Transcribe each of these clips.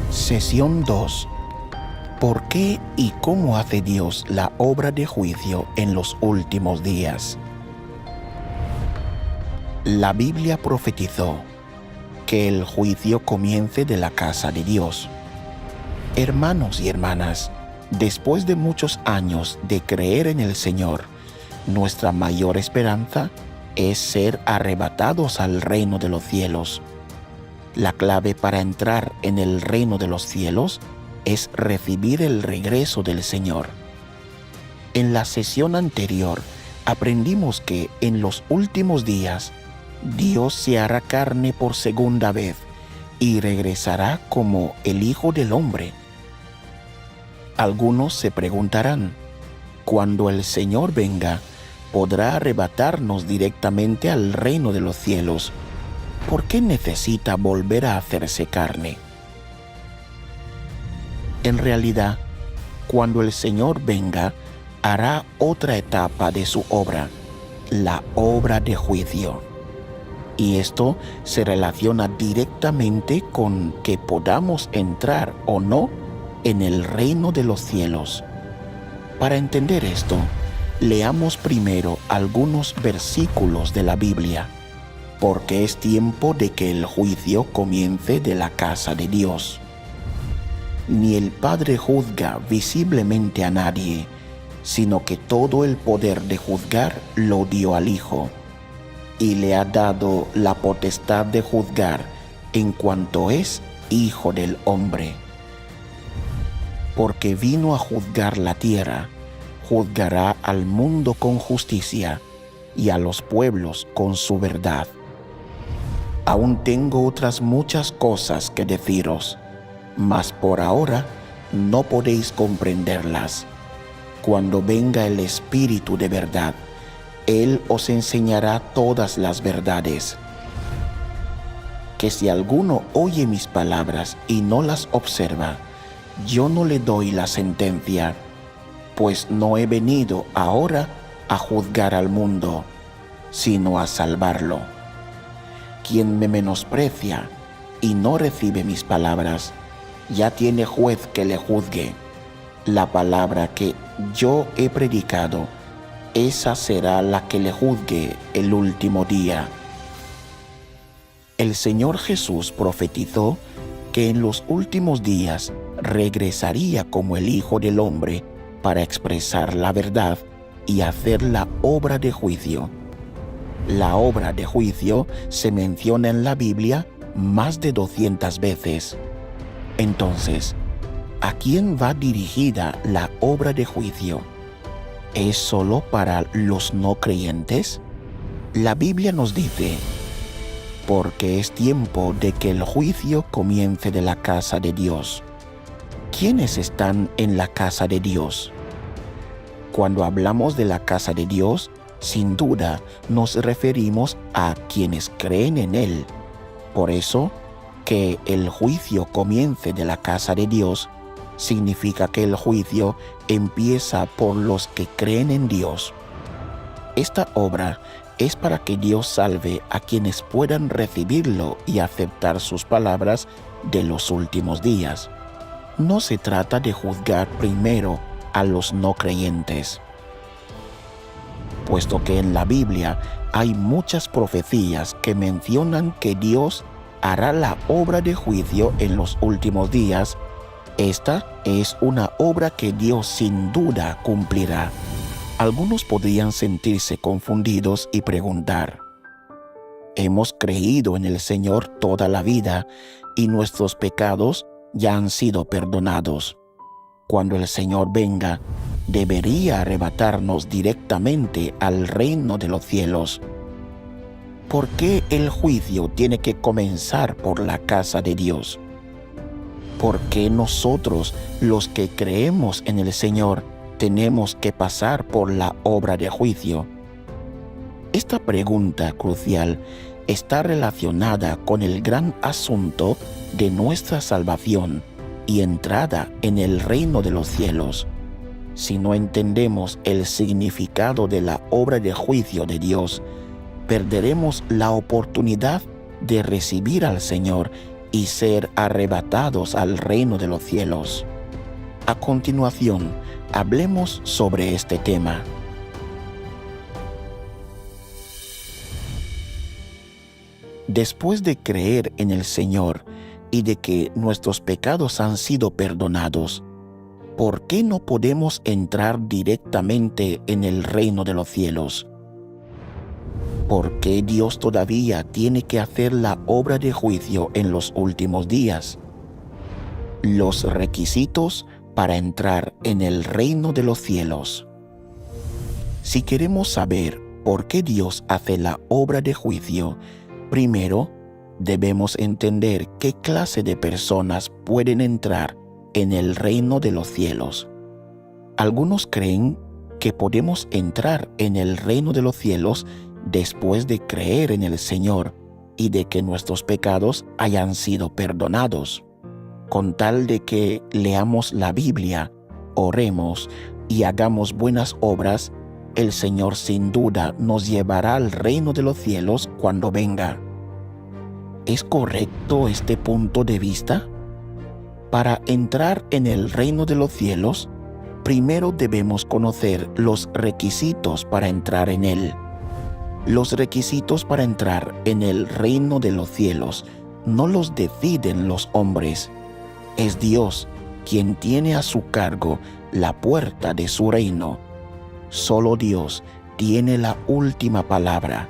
Sesión 2. ¿Por qué y cómo hace Dios la obra de juicio en los últimos días? La Biblia profetizó que el juicio comience de la casa de Dios. Hermanos y hermanas, después de muchos años de creer en el Señor, nuestra mayor esperanza es ser arrebatados al reino de los cielos. La clave para entrar en el reino de los cielos es recibir el regreso del Señor. En la sesión anterior aprendimos que en los últimos días Dios se hará carne por segunda vez y regresará como el Hijo del Hombre. Algunos se preguntarán, cuando el Señor venga, ¿podrá arrebatarnos directamente al reino de los cielos? ¿Por qué necesita volver a hacerse carne? En realidad, cuando el Señor venga, hará otra etapa de su obra, la obra de juicio. Y esto se relaciona directamente con que podamos entrar o no en el reino de los cielos. Para entender esto, leamos primero algunos versículos de la Biblia, porque es tiempo de que el juicio comience de la casa de Dios. Ni el Padre juzga visiblemente a nadie, sino que todo el poder de juzgar lo dio al Hijo, y le ha dado la potestad de juzgar en cuanto es Hijo del Hombre. Porque vino a juzgar la tierra, juzgará al mundo con justicia y a los pueblos con su verdad. Aún tengo otras muchas cosas que deciros, mas por ahora no podéis comprenderlas. Cuando venga el Espíritu de verdad, Él os enseñará todas las verdades. Que si alguno oye mis palabras y no las observa, yo no le doy la sentencia, pues no he venido ahora a juzgar al mundo, sino a salvarlo. Quien me menosprecia y no recibe mis palabras, ya tiene juez que le juzgue. La palabra que yo he predicado, esa será la que le juzgue el último día. El Señor Jesús profetizó que en los últimos días regresaría como el Hijo del Hombre para expresar la verdad y hacer la obra de juicio. La obra de juicio se menciona en la Biblia más de 200 veces. Entonces, ¿a quién va dirigida la obra de juicio? ¿Es solo para los no creyentes? La Biblia nos dice, porque es tiempo de que el juicio comience de la casa de Dios. ¿Quiénes están en la casa de Dios? Cuando hablamos de la casa de Dios, sin duda nos referimos a quienes creen en Él. Por eso, que el juicio comience de la casa de Dios significa que el juicio empieza por los que creen en Dios. Esta obra es para que Dios salve a quienes puedan recibirlo y aceptar sus palabras de los últimos días. No se trata de juzgar primero a los no creyentes, puesto que en la Biblia hay muchas profecías que mencionan que Dios hará la obra de juicio en los últimos días. Esta es una obra que Dios sin duda cumplirá. Algunos podrían sentirse confundidos y preguntar, hemos creído en el Señor toda la vida y nuestros pecados ya han sido perdonados. Cuando el Señor venga, debería arrebatarnos directamente al reino de los cielos. ¿Por qué el juicio tiene que comenzar por la casa de Dios? ¿Por qué nosotros, los que creemos en el Señor, tenemos que pasar por la obra de juicio? Esta pregunta crucial está relacionada con el gran asunto de nuestra salvación y entrada en el reino de los cielos. Si no entendemos el significado de la obra de juicio de Dios, perderemos la oportunidad de recibir al Señor y ser arrebatados al reino de los cielos. A continuación, hablemos sobre este tema. Después de creer en el Señor y de que nuestros pecados han sido perdonados, ¿por qué no podemos entrar directamente en el reino de los cielos? ¿Por qué Dios todavía tiene que hacer la obra de juicio en los últimos días? Los requisitos para entrar en el reino de los cielos. Si queremos saber por qué Dios hace la obra de juicio, primero debemos entender qué clase de personas pueden entrar en el reino de los cielos. Algunos creen que podemos entrar en el reino de los cielos después de creer en el Señor y de que nuestros pecados hayan sido perdonados. Con tal de que leamos la Biblia, oremos y hagamos buenas obras, el Señor sin duda nos llevará al reino de los cielos cuando venga. ¿Es correcto este punto de vista? Para entrar en el reino de los cielos, primero debemos conocer los requisitos para entrar en él. Los requisitos para entrar en el reino de los cielos no los deciden los hombres. Es Dios quien tiene a su cargo la puerta de su reino. Solo Dios tiene la última palabra.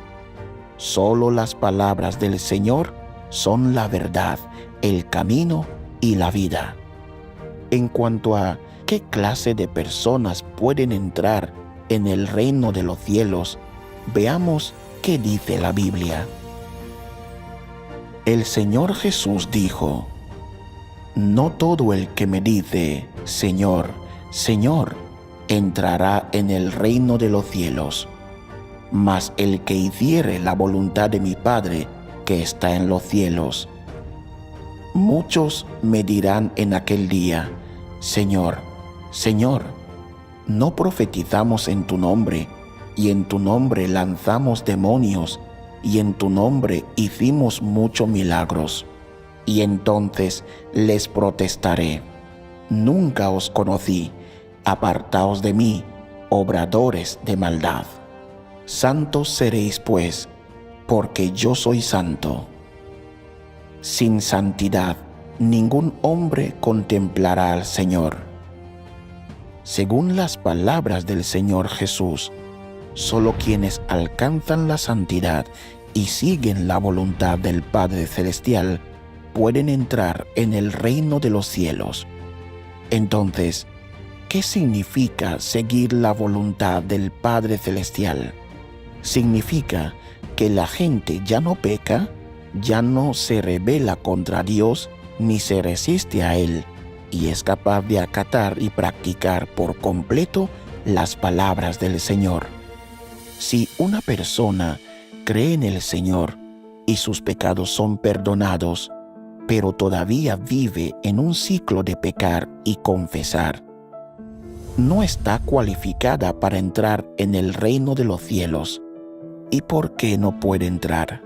Solo las palabras del Señor son la verdad, el camino y la vida. En cuanto a qué clase de personas pueden entrar en el reino de los cielos, veamos qué dice la Biblia. El Señor Jesús dijo: «No todo el que me dice, Señor, Señor, entrará en el reino de los cielos, mas el que hiciere la voluntad de mi Padre que está en los cielos. Muchos me dirán en aquel día: Señor, Señor, ¿no profetizamos en tu nombre, y en tu nombre lanzamos demonios, y en tu nombre hicimos muchos milagros? Y entonces les protestaré: Nunca os conocí, apartaos de mí, obradores de maldad. Santos seréis pues, porque yo soy santo. Sin santidad, ningún hombre contemplará al Señor». Según las palabras del Señor Jesús, solo quienes alcanzan la santidad y siguen la voluntad del Padre Celestial pueden entrar en el reino de los cielos. Entonces, ¿qué significa seguir la voluntad del Padre Celestial? Significa que la gente ya no peca, ya no se rebela contra Dios ni se resiste a Él, y es capaz de acatar y practicar por completo las palabras del Señor. Si una persona cree en el Señor y sus pecados son perdonados, pero todavía vive en un ciclo de pecar y confesar, no está cualificada para entrar en el reino de los cielos. ¿Y por qué no puede entrar?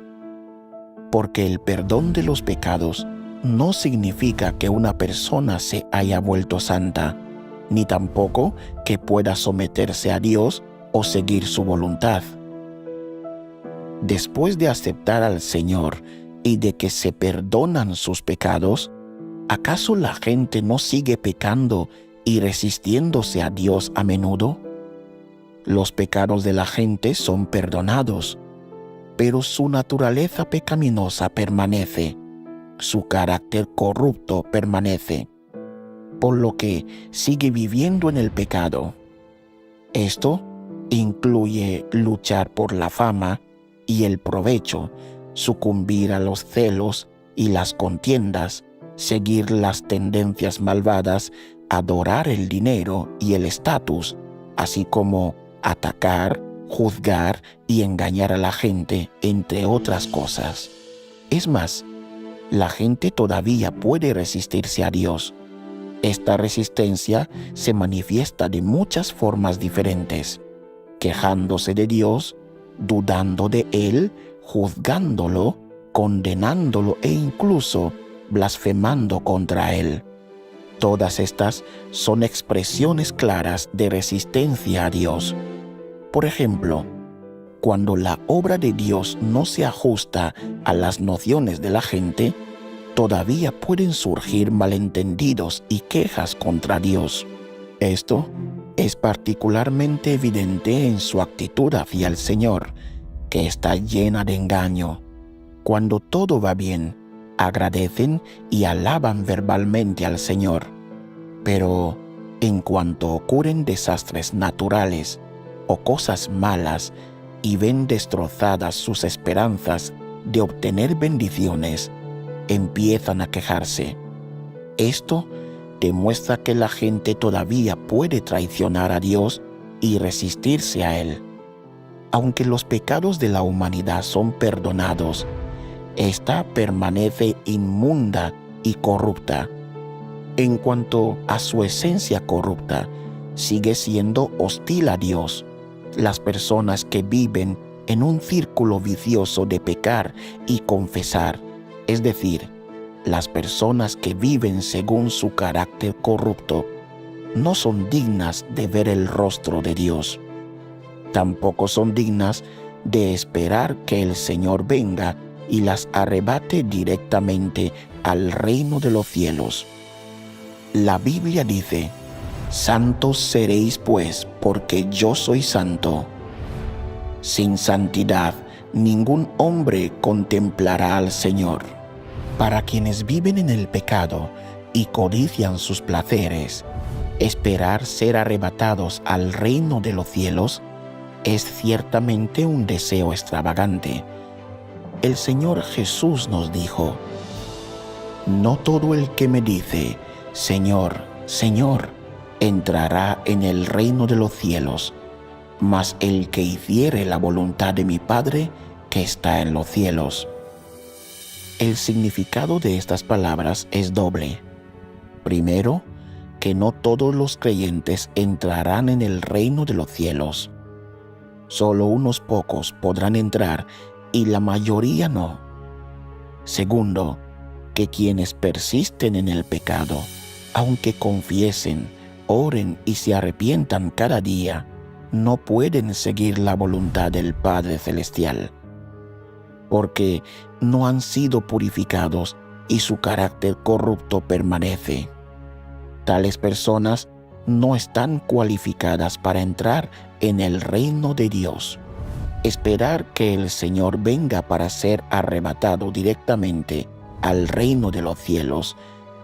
Porque el perdón de los pecados no significa que una persona se haya vuelto santa, ni tampoco que pueda someterse a Dios o seguir su voluntad. Después de aceptar al Señor y de que se perdonan sus pecados, ¿acaso la gente no sigue pecando y resistiéndose a Dios a menudo? Los pecados de la gente son perdonados, pero su naturaleza pecaminosa permanece, su carácter corrupto permanece, por lo que sigue viviendo en el pecado. Esto incluye luchar por la fama y el provecho, sucumbir a los celos y las contiendas, seguir las tendencias malvadas, adorar el dinero y el estatus, así como atacar, juzgar y engañar a la gente, entre otras cosas. Es más, la gente todavía puede resistirse a Dios. Esta resistencia se manifiesta de muchas formas diferentes: quejándose de Dios, dudando de Él, juzgándolo, condenándolo e incluso blasfemando contra Él. Todas estas son expresiones claras de resistencia a Dios. Por ejemplo, cuando la obra de Dios no se ajusta a las nociones de la gente, todavía pueden surgir malentendidos y quejas contra Dios. Esto es particularmente evidente en su actitud hacia el Señor, que está llena de engaño. Cuando todo va bien, agradecen y alaban verbalmente al Señor. Pero en cuanto ocurren desastres naturales o cosas malas y ven destrozadas sus esperanzas de obtener bendiciones, empiezan a quejarse. Esto demuestra que la gente todavía puede traicionar a Dios y resistirse a Él. Aunque los pecados de la humanidad son perdonados, ésta permanece inmunda y corrupta. En cuanto a su esencia corrupta, sigue siendo hostil a Dios. Las personas que viven en un círculo vicioso de pecar y confesar, es decir, las personas que viven según su carácter corrupto, no son dignas de ver el rostro de Dios. Tampoco son dignas de esperar que el Señor venga y las arrebate directamente al reino de los cielos. La Biblia dice: «Santos seréis pues, porque yo soy santo». Sin santidad, ningún hombre contemplará al Señor. Para quienes viven en el pecado y codician sus placeres, esperar ser arrebatados al reino de los cielos es ciertamente un deseo extravagante. El Señor Jesús nos dijo: «No todo el que me dice, Señor, Señor, entrará en el reino de los cielos, mas el que hiciere la voluntad de mi Padre que está en los cielos». El significado de estas palabras es doble. Primero, que no todos los creyentes entrarán en el reino de los cielos. Solo unos pocos podrán entrar y la mayoría no. Segundo, que quienes persisten en el pecado, aunque confiesen, oren y se arrepientan cada día, no pueden seguir la voluntad del Padre Celestial, porque no han sido purificados y su carácter corrupto permanece. Tales personas no están cualificadas para entrar en el reino de Dios. Esperar que el Señor venga para ser arrebatado directamente al reino de los cielos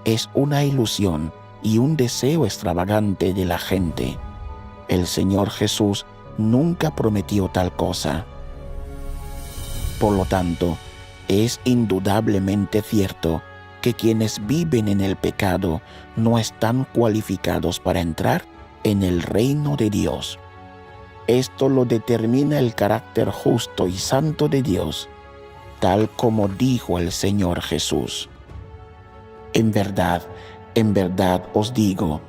es una ilusión y un deseo extravagante de la gente. El Señor Jesús nunca prometió tal cosa. Por lo tanto, es indudablemente cierto que quienes viven en el pecado no están cualificados para entrar en el reino de Dios. Esto lo determina el carácter justo y santo de Dios, tal como dijo el Señor Jesús: en verdad os digo,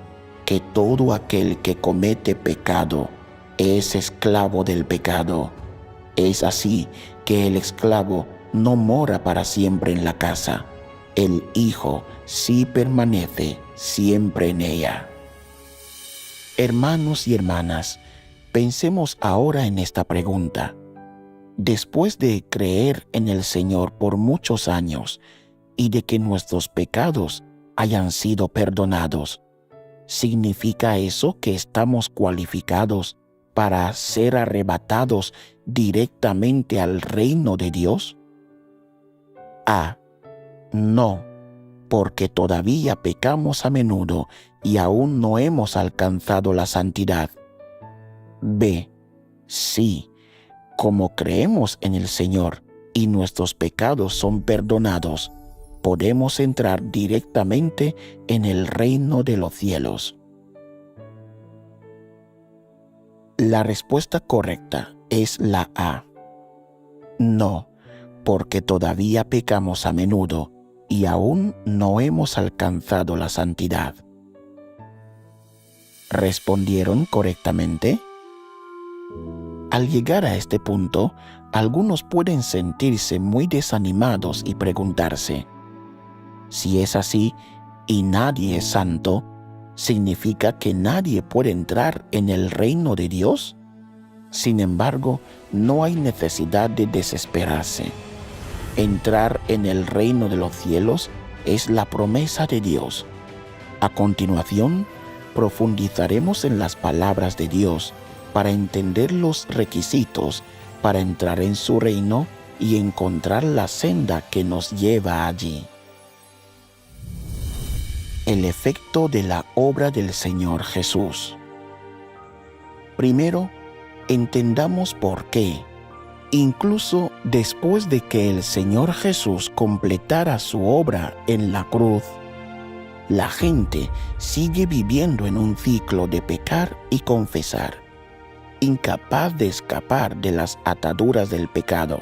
que todo aquel que comete pecado es esclavo del pecado. Es así que el esclavo no mora para siempre en la casa, el Hijo sí permanece siempre en ella. Hermanos y hermanas, pensemos ahora en esta pregunta. Después de creer en el Señor por muchos años y de que nuestros pecados hayan sido perdonados, ¿significa eso que estamos cualificados para ser arrebatados directamente al reino de Dios? A. No, porque todavía pecamos a menudo y aún no hemos alcanzado la santidad. B. Sí, como creemos en el Señor y nuestros pecados son perdonados, podemos entrar directamente en el reino de los cielos. La respuesta correcta es la A. No, porque todavía pecamos a menudo y aún no hemos alcanzado la santidad. ¿Respondieron correctamente? Al llegar a este punto, algunos pueden sentirse muy desanimados y preguntarse: Si es así y nadie es santo, ¿significa que nadie puede entrar en el reino de Dios? Sin embargo, no hay necesidad de desesperarse. Entrar en el reino de los cielos es la promesa de Dios. A continuación, profundizaremos en las palabras de Dios para entender los requisitos para entrar en su reino y encontrar la senda que nos lleva allí. El efecto de la obra del Señor Jesús. Primero, entendamos por qué, incluso después de que el Señor Jesús completara su obra en la cruz, la gente sigue viviendo en un ciclo de pecar y confesar, incapaz de escapar de las ataduras del pecado.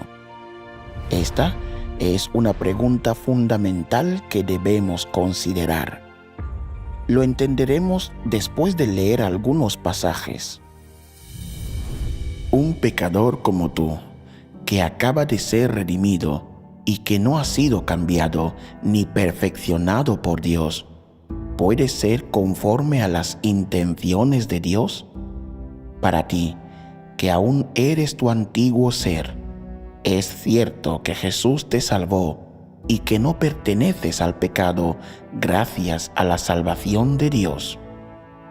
Esta es una pregunta fundamental que debemos considerar. Lo entenderemos después de leer algunos pasajes. Un pecador como tú, que acaba de ser redimido y que no ha sido cambiado ni perfeccionado por Dios, ¿puede ser conforme a las intenciones de Dios? Para ti, que aún eres tu antiguo ser, es cierto que Jesús te salvó y que no perteneces al pecado gracias a la salvación de Dios.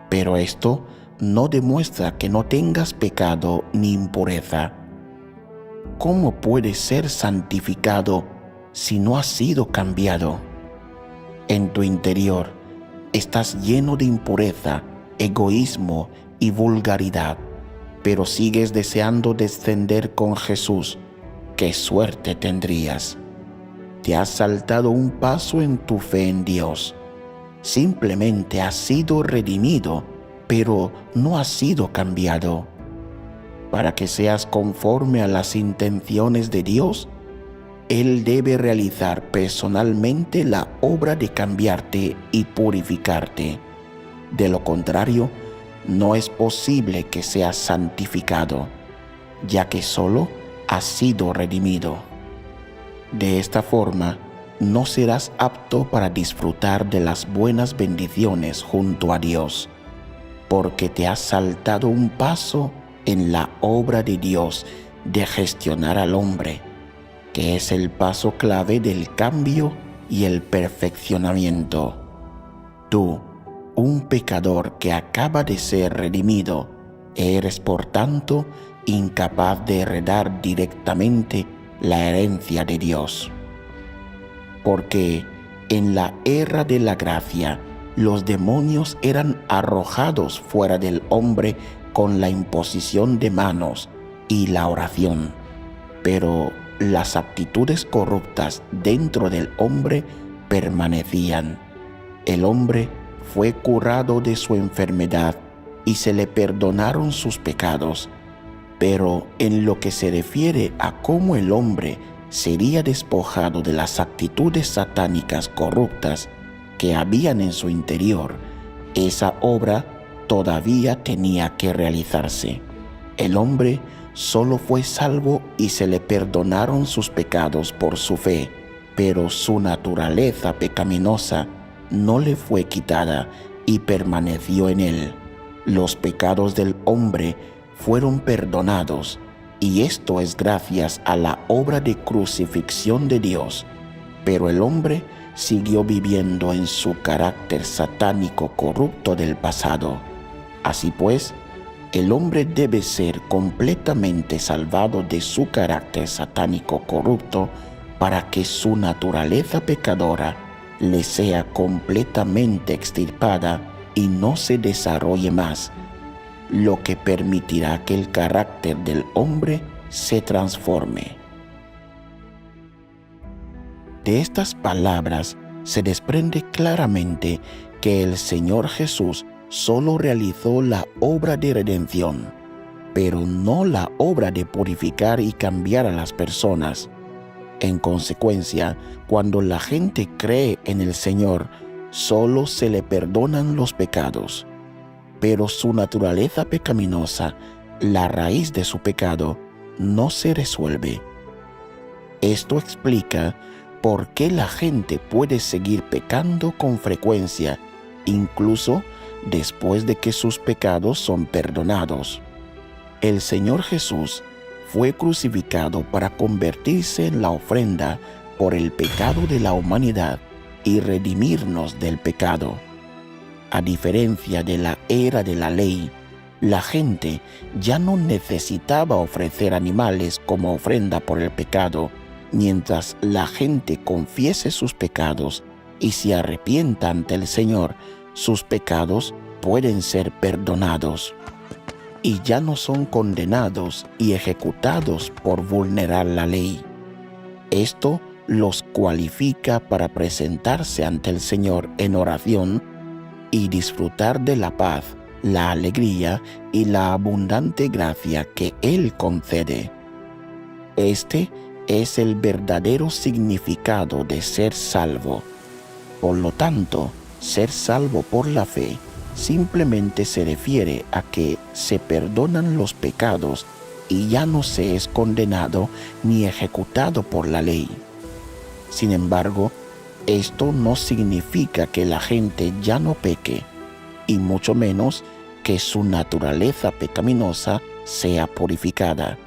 Pero esto no demuestra que no tengas pecado ni impureza. ¿Cómo puedes ser santificado si no has sido cambiado? En tu interior estás lleno de impureza, egoísmo y vulgaridad, pero sigues deseando descender con Jesús. ¡Qué suerte tendrías! Te has saltado un paso en tu fe en Dios. Simplemente has sido redimido, pero no has sido cambiado. Para que seas conforme a las intenciones de Dios, Él debe realizar personalmente la obra de cambiarte y purificarte. De lo contrario, no es posible que seas santificado, ya que solo has sido redimido. De esta forma, no serás apto para disfrutar de las buenas bendiciones junto a Dios, porque te has saltado un paso en la obra de Dios de gestionar al hombre, que es el paso clave del cambio y el perfeccionamiento. Tú, un pecador que acaba de ser redimido, eres por tanto incapaz de heredar directamente la herencia de Dios. Porque en la era de la gracia, los demonios eran arrojados fuera del hombre con la imposición de manos y la oración, pero las actitudes corruptas dentro del hombre permanecían. El hombre fue curado de su enfermedad y se le perdonaron sus pecados, pero en lo que se refiere a cómo el hombre sería despojado de las actitudes satánicas corruptas que habían en su interior, esa obra todavía tenía que realizarse. El hombre solo fue salvo y se le perdonaron sus pecados por su fe, pero su naturaleza pecaminosa no le fue quitada y permaneció en él. Los pecados del hombre fueron perdonados, y esto es gracias a la obra de crucifixión de Dios, pero el hombre siguió viviendo en su carácter satánico corrupto del pasado. Así pues, el hombre debe ser completamente salvado de su carácter satánico corrupto para que su naturaleza pecadora le sea completamente extirpada y no se desarrolle más, lo que permitirá que el carácter del hombre se transforme. De estas palabras se desprende claramente que el Señor Jesús solo realizó la obra de redención, pero no la obra de purificar y cambiar a las personas. En consecuencia, cuando la gente cree en el Señor, solo se le perdonan los pecados, pero su naturaleza pecaminosa, la raíz de su pecado, no se resuelve. Esto explica ¿por qué la gente puede seguir pecando con frecuencia, incluso después de que sus pecados son perdonados? El Señor Jesús fue crucificado para convertirse en la ofrenda por el pecado de la humanidad y redimirnos del pecado. A diferencia de la era de la ley, la gente ya no necesitaba ofrecer animales como ofrenda por el pecado. Mientras la gente confiese sus pecados y se arrepienta ante el Señor, sus pecados pueden ser perdonados y ya no son condenados y ejecutados por vulnerar la ley. Esto los cualifica para presentarse ante el Señor en oración y disfrutar de la paz, la alegría y la abundante gracia que Él concede. Este es el verdadero significado de ser salvo. Por lo tanto, ser salvo por la fe simplemente se refiere a que se perdonan los pecados y ya no se es condenado ni ejecutado por la ley. Sin embargo, esto no significa que la gente ya no peque, y mucho menos que su naturaleza pecaminosa sea purificada.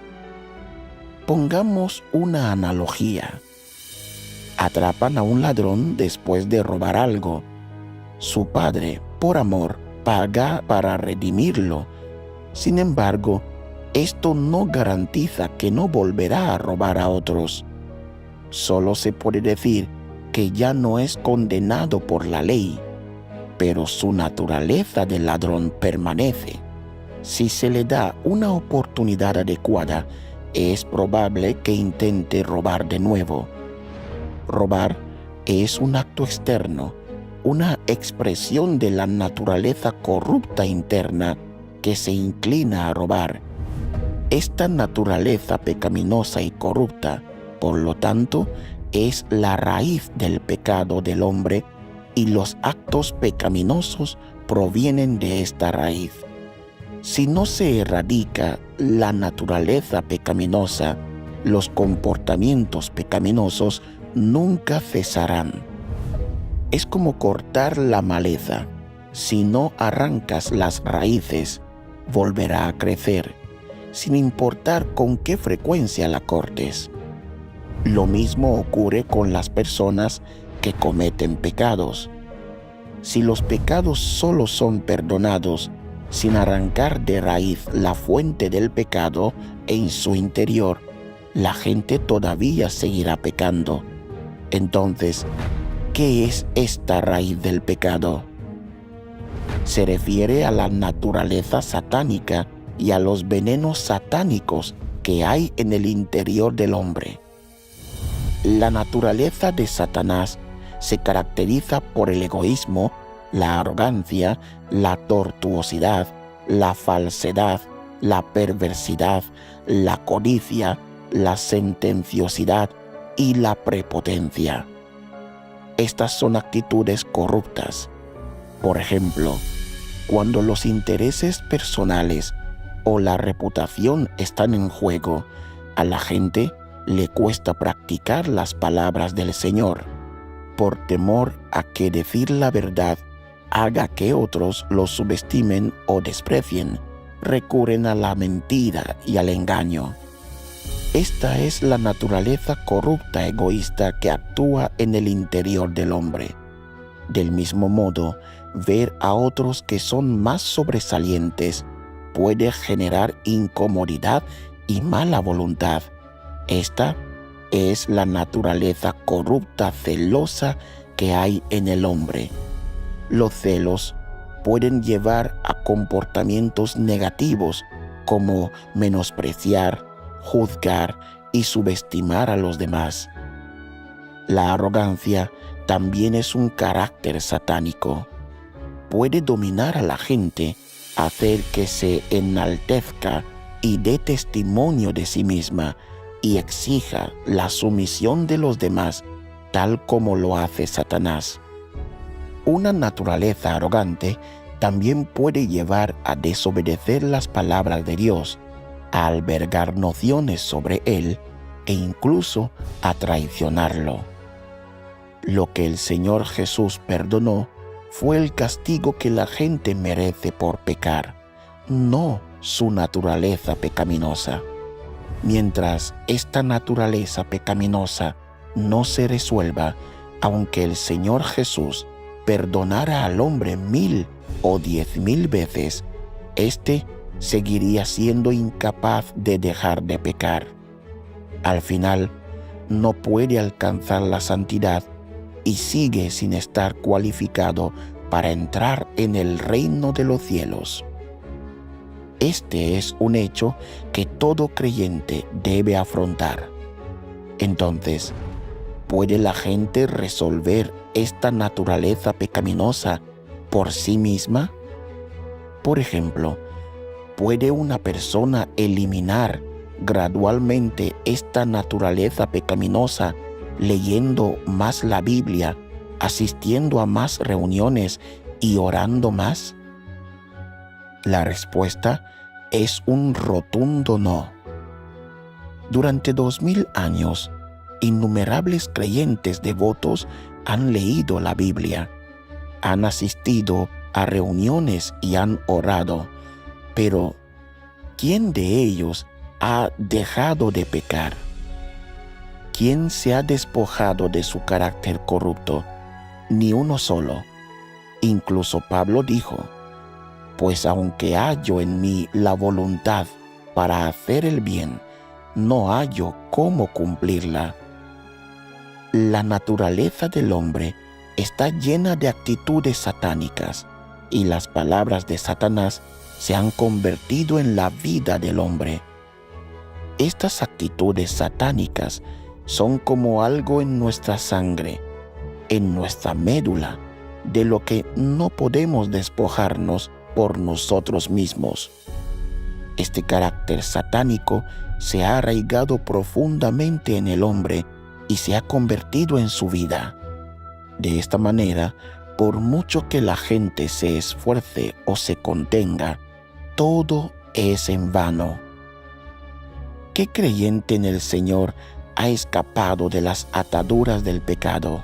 Pongamos una analogía. Atrapan a un ladrón después de robar algo. Su padre, por amor, paga para redimirlo. Sin embargo, esto no garantiza que no volverá a robar a otros. Solo se puede decir que ya no es condenado por la ley, pero su naturaleza de ladrón permanece. Si se le da una oportunidad adecuada, es probable que intente robar de nuevo. Robar es un acto externo, una expresión de la naturaleza corrupta interna que se inclina a robar. Esta naturaleza pecaminosa y corrupta, por lo tanto, es la raíz del pecado del hombre, y los actos pecaminosos provienen de esta raíz. Si no se erradica la naturaleza pecaminosa, los comportamientos pecaminosos nunca cesarán. Es como cortar la maleza. Si no arrancas las raíces, volverá a crecer, sin importar con qué frecuencia la cortes. Lo mismo ocurre con las personas que cometen pecados. Si los pecados solo son perdonados sin arrancar de raíz la fuente del pecado en su interior, la gente todavía seguirá pecando. Entonces, ¿qué es esta raíz del pecado? Se refiere a la naturaleza satánica y a los venenos satánicos que hay en el interior del hombre. La naturaleza de Satanás se caracteriza por el egoísmo, la arrogancia, la tortuosidad, la falsedad, la perversidad, la codicia, la sentenciosidad y la prepotencia. Estas son actitudes corruptas. Por ejemplo, cuando los intereses personales o la reputación están en juego, a la gente le cuesta practicar las palabras del Señor, por temor a que decir la verdad haga que otros los subestimen o desprecien. Recurren a la mentira y al engaño. Esta es la naturaleza corrupta egoísta que actúa en el interior del hombre. Del mismo modo, ver a otros que son más sobresalientes puede generar incomodidad y mala voluntad. Esta es la naturaleza corrupta celosa que hay en el hombre. Los celos pueden llevar a comportamientos negativos como menospreciar, juzgar y subestimar a los demás. La arrogancia también es un carácter satánico. Puede dominar a la gente, hacer que se enaltezca y dé testimonio de sí misma y exija la sumisión de los demás, tal como lo hace Satanás. Una naturaleza arrogante también puede llevar a desobedecer las palabras de Dios, a albergar nociones sobre Él e incluso a traicionarlo. Lo que el Señor Jesús perdonó fue el castigo que la gente merece por pecar, no su naturaleza pecaminosa. Mientras esta naturaleza pecaminosa no se resuelva, aunque el Señor Jesús perdonara al hombre 1000 o 10,000 veces, éste seguiría siendo incapaz de dejar de pecar. Al final, no puede alcanzar la santidad y sigue sin estar cualificado para entrar en el reino de los cielos. Este es un hecho que todo creyente debe afrontar. Entonces, ¿puede la gente resolver esta naturaleza pecaminosa por sí misma? Por ejemplo, ¿puede una persona eliminar gradualmente esta naturaleza pecaminosa leyendo más la Biblia, asistiendo a más reuniones y orando más? La respuesta es un rotundo no. Durante 2000 años, innumerables creyentes devotos han leído la Biblia, han asistido a reuniones y han orado, pero ¿quién de ellos ha dejado de pecar? ¿Quién se ha despojado de su carácter corrupto? Ni uno solo. Incluso Pablo dijo: pues aunque hallo en mí la voluntad para hacer el bien, no hallo cómo cumplirla. La naturaleza del hombre está llena de actitudes satánicas, y las palabras de Satanás se han convertido en la vida del hombre. Estas actitudes satánicas son como algo en nuestra sangre, en nuestra médula, de lo que no podemos despojarnos por nosotros mismos. Este carácter satánico se ha arraigado profundamente en el hombre y se ha convertido en su vida. De esta manera, por mucho que la gente se esfuerce o se contenga, todo es en vano. ¿Qué creyente en el Señor ha escapado de las ataduras del pecado?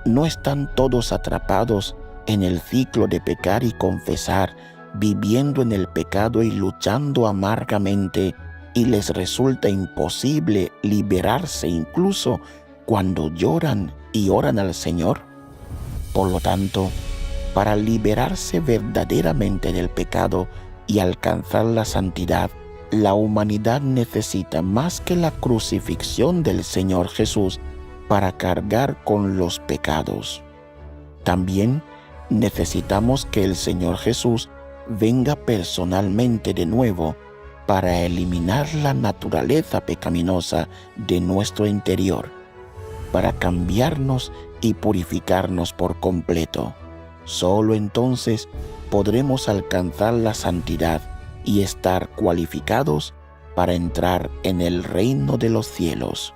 ¿No están todos atrapados en el ciclo de pecar y confesar, viviendo en el pecado y luchando amargamente, y les resulta imposible liberarse incluso cuando lloran y oran al Señor? Por lo tanto, para liberarse verdaderamente del pecado y alcanzar la santidad, la humanidad necesita más que la crucifixión del Señor Jesús para cargar con los pecados. También necesitamos que el Señor Jesús venga personalmente de nuevo para eliminar la naturaleza pecaminosa de nuestro interior, para cambiarnos y purificarnos por completo. Solo entonces podremos alcanzar la santidad y estar cualificados para entrar en el reino de los cielos.